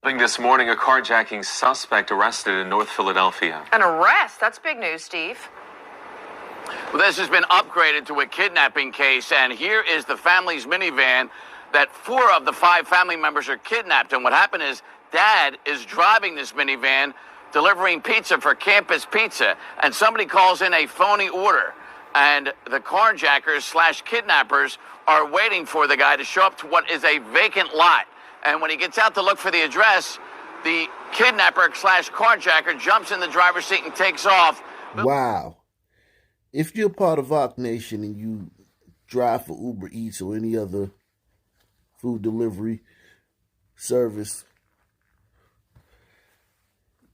This morning, a carjacking suspect arrested in North Philadelphia. An arrest? That's big news, Steve. Well, this has been upgraded to a kidnapping case, and here is the family's minivan that 4 of the 5 family members are kidnapped. And what happened is Dad is driving this minivan, delivering pizza for Campus Pizza, and somebody calls in a phony order. And the carjackers / kidnappers are waiting for the guy to show up to what is a vacant lot. And when he gets out to look for the address, the kidnapper / carjacker jumps in the driver's seat and takes off. Wow. If you're part of Voc Nation and you drive for Uber Eats or any other food delivery service,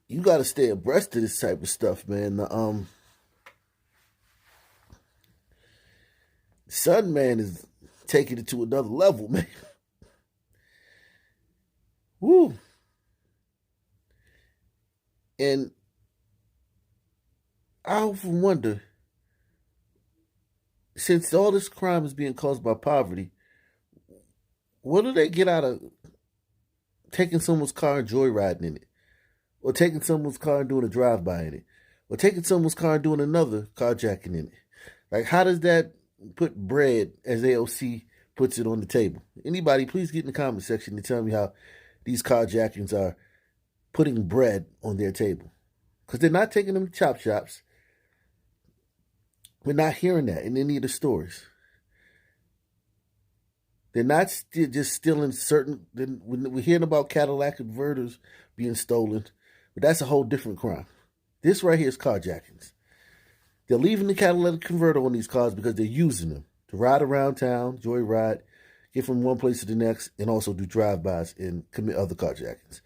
you got to stay abreast of this type of stuff, man. The Sun Man is taking it to another level, man. Woo. And I often wonder, since all this crime is being caused by poverty, what do they get out of taking someone's car and joyriding in it? Or taking someone's car and doing a drive-by in it? Or taking someone's car and doing another carjacking in it? Like, how does that put bread, as AOC puts it, on the table? Anybody, please get in the comment section and tell me how these carjackings are putting bread on their table. Because they're not taking them to chop shops. We're not hearing that in any of the stories. They're not just stealing certain... We're hearing about Cadillac converters being stolen, but that's a whole different crime. This right here is carjackings. They're leaving the catalytic converter on these cars because they're using them to ride around town, joyride, get from one place to the next, and also do drive-bys and commit other carjackings.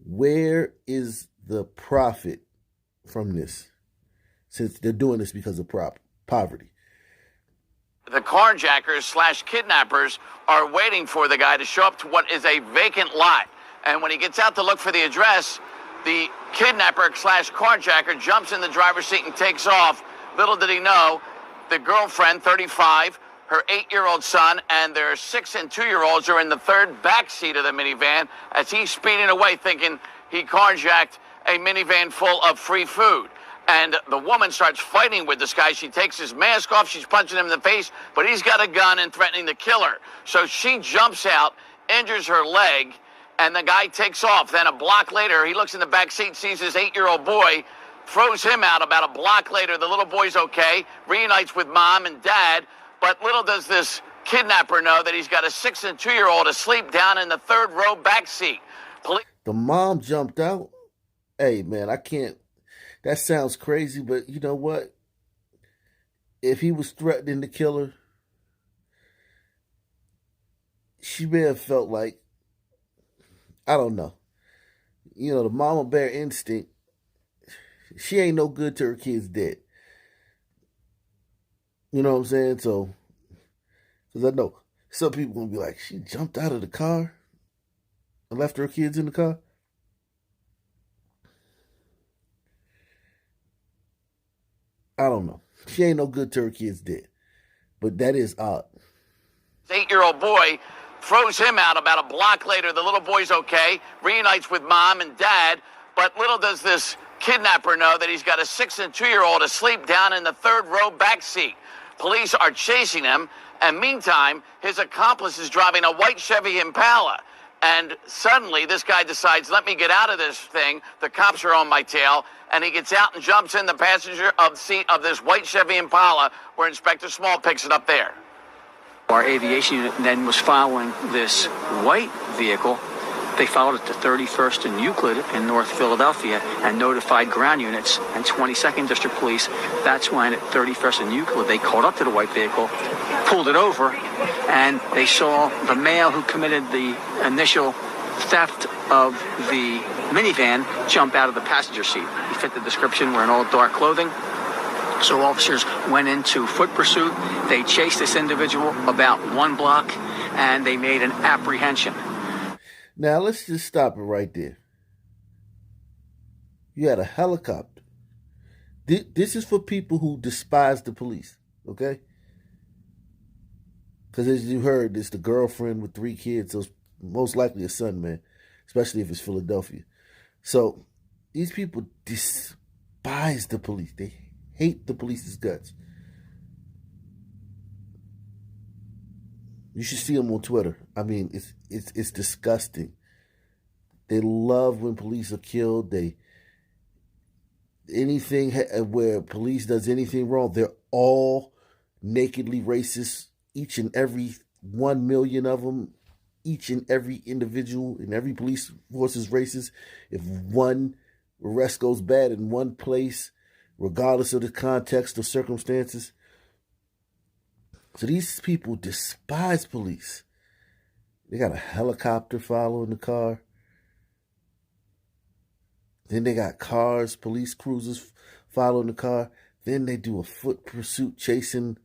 Where is the profit from this, since they're doing this because of poverty? The carjackers / kidnappers are waiting for the guy to show up to what is a vacant lot. And when he gets out to look for the address, the kidnapper / carjacker jumps in the driver's seat and takes off. Little did he know, the girlfriend, 35, her 8-year-old son, and their 6- and 2-year-olds are in the third back seat of the minivan as he's speeding away thinking he carjacked a minivan full of free food. And the woman starts fighting with this guy. She takes his mask off. She's punching him in the face, but he's got a gun and threatening to kill her. So she jumps out, injures her leg, and the guy takes off. Then a block later, he looks in the back seat, sees his 8-year-old boy, throws him out. About a block later, the little boy's okay, reunites with mom and dad. But little does this kidnapper know that he's got a 6- and 2-year-old asleep down in the third row back seat. The mom jumped out? Hey, man, I can't. That sounds crazy, but you know what? If he was threatening to kill her, she may have felt like, I don't know. You know, the mama bear instinct, she ain't no good to her kids dead. You know what I'm saying? So, because I know some people going to be like, she jumped out of the car and left her kids in the car. I don't know. She ain't no good to her kids dead. But that is odd. 8-year-old boy throws him out. About a block later, the little boy's okay, reunites with mom and dad. But little does this kidnapper know that he's got a 6- and 2-year-old asleep down in the third row back seat. Police are chasing him, and meantime, his accomplice is driving a white Chevy Impala. And suddenly, this guy decides, let me get out of this thing. The cops are on my tail. And he gets out and jumps in the passenger seat of this white Chevy Impala, where Inspector Small picks it up there. Our aviation unit then was following this white vehicle. They followed it to 31st and Euclid in North Philadelphia and notified ground units and 22nd District Police. That's when at 31st and Euclid, they caught up to the white vehicle, pulled it over, and they saw the male who committed the initial theft of the minivan jump out of the passenger seat. He fit the description, wearing all dark clothing. So officers went into foot pursuit. They chased this individual about 1 block, and they made an apprehension. Now, let's just stop it right there. You had a helicopter. This is for people who despise the police, okay? Because as you heard, it's the girlfriend with 3 kids, so most likely a son, man. especially if it's Philadelphia. So these people despise the police. They hate the police's guts. You should see them on Twitter. I mean, it's disgusting. They love when police are killed. Anything where police does anything wrong, they're all nakedly racist. Each and every 1 million of them, each and every individual in every police force is racist. If one arrest goes bad in one place, regardless of the context or circumstances. So these people despise police. They got a helicopter following the car. Then they got cars, police cruisers following the car. Then they do a foot pursuit chasing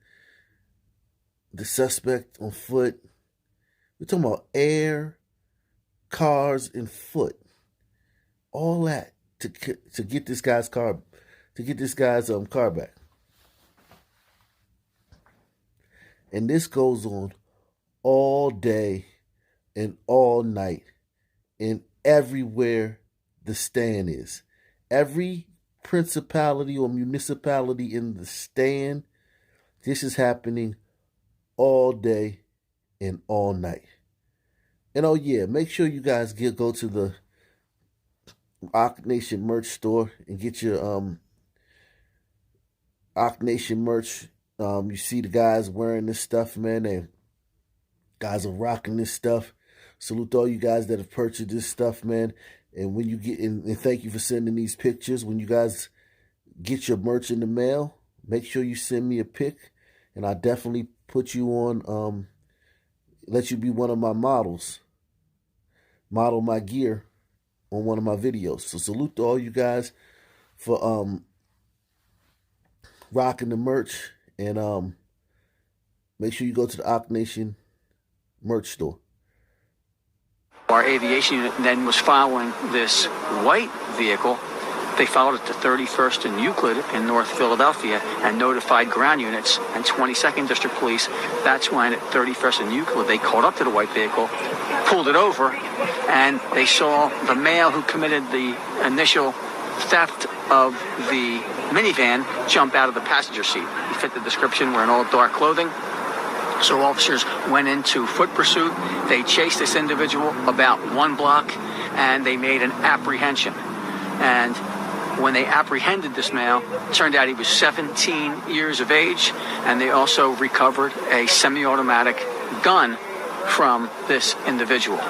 the suspect on foot. We're talking about air, cars, and foot. All that to get this guy's car, car back. And this goes on all day and all night and everywhere the stand is. Every principality or municipality in the stand, this is happening all day and all night. And oh yeah, make sure you guys go to the Ock Nation merch store and get your Ock Nation merch. You see the guys wearing this stuff, man. They guys are rocking this stuff. Salute to all you guys that have purchased this stuff, man. And when you get in, and thank you for sending these pictures. When you guys get your merch in the mail, make sure you send me a pic, and I'll definitely put you on, let you be one of my models. Model my gear on one of my videos. So salute to all you guys for rocking the merch, and make sure you go to the Ock Nation merch store. Our aviation unit then was following this white vehicle. They followed it to 31st and Euclid in North Philadelphia and notified ground units and 22nd District Police. That's when at 31st and Euclid they caught up to the white vehicle, pulled it over, and they saw the male who committed the initial theft of the minivan jump out of the passenger seat. He fit the description, wearing all dark clothing. So officers went into foot pursuit. They chased this individual about 1 block, and they made an apprehension. And when they apprehended this male, it turned out he was 17 years of age, and they also recovered a semi-automatic gun from this individual.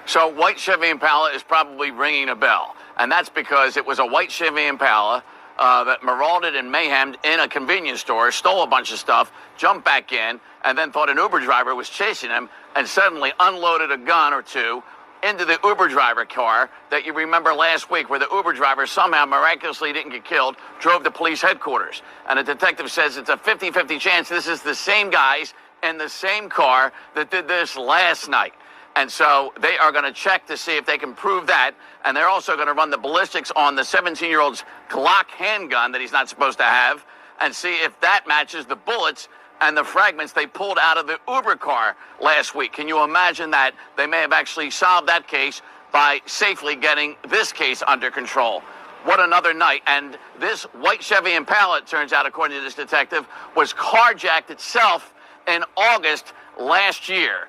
So white Chevy Impala is probably ringing a bell, and that's because it was a white Chevy Impala that marauded and mayhemed in a convenience store, stole a bunch of stuff, jumped back in, and then thought an Uber driver was chasing him, and suddenly unloaded a gun or two into the Uber driver car that you remember last week, where the Uber driver somehow miraculously didn't get killed, drove to police headquarters. And a detective says it's a 50-50 chance this is the same guys in the same car that did this last night. And so they are going to check to see if they can prove that. And they're also going to run the ballistics on the 17-year-old's Glock handgun that he's not supposed to have, and see if that matches the bullets and the fragments they pulled out of the Uber car last week. Can you imagine that? They may have actually solved that case by safely getting this case under control. What another night. And this white Chevy Impala, it turns out, according to this detective, was carjacked itself in August last year.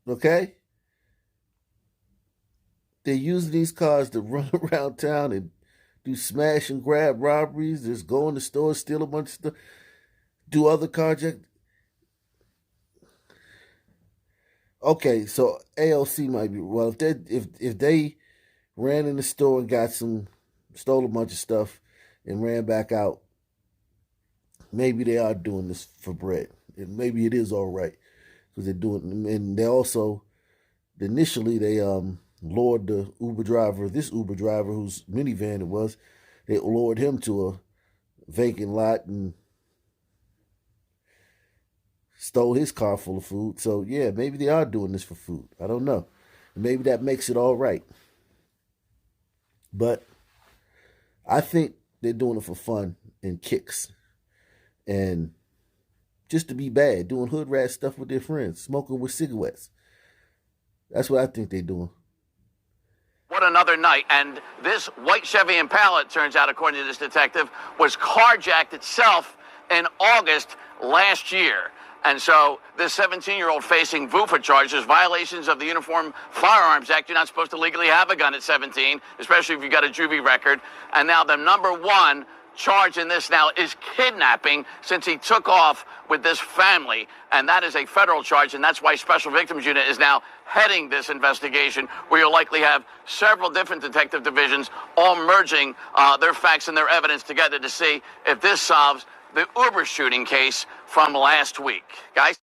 Okay? They use these cars to run around town and do smash and grab robberies, just go in the store, steal a bunch of stuff, do other carjacks. Okay, so AOC might be, well, if they ran in the store and stole a bunch of stuff and ran back out, maybe they are doing this for bread. And maybe it is all right. Because they're doing, and they also, initially they lured the Uber driver, this Uber driver whose minivan it was, they lured him to a vacant lot and stole his car full of food. So yeah, maybe they are doing this for food. I don't know. Maybe that makes it all right. But I think they're doing it for fun and kicks and just to be bad, doing hood rat stuff with their friends, smoking with cigarettes. That's what I think they're doing. What another night. And this white Chevy Impala, it turns out, according to this detective, was carjacked itself in August last year. And so this 17-year-old facing VUFA charges, violations of the Uniform Firearms Act. You're not supposed to legally have a gun at 17, especially if you've got a juvie record. And now the number one charge in this now is kidnapping, since he took off with this family. And that is a federal charge, and that's why Special Victims Unit is now heading this investigation, where you'll likely have several different detective divisions all merging their facts and their evidence together to see if this solves the Uber shooting case from last week. Guys?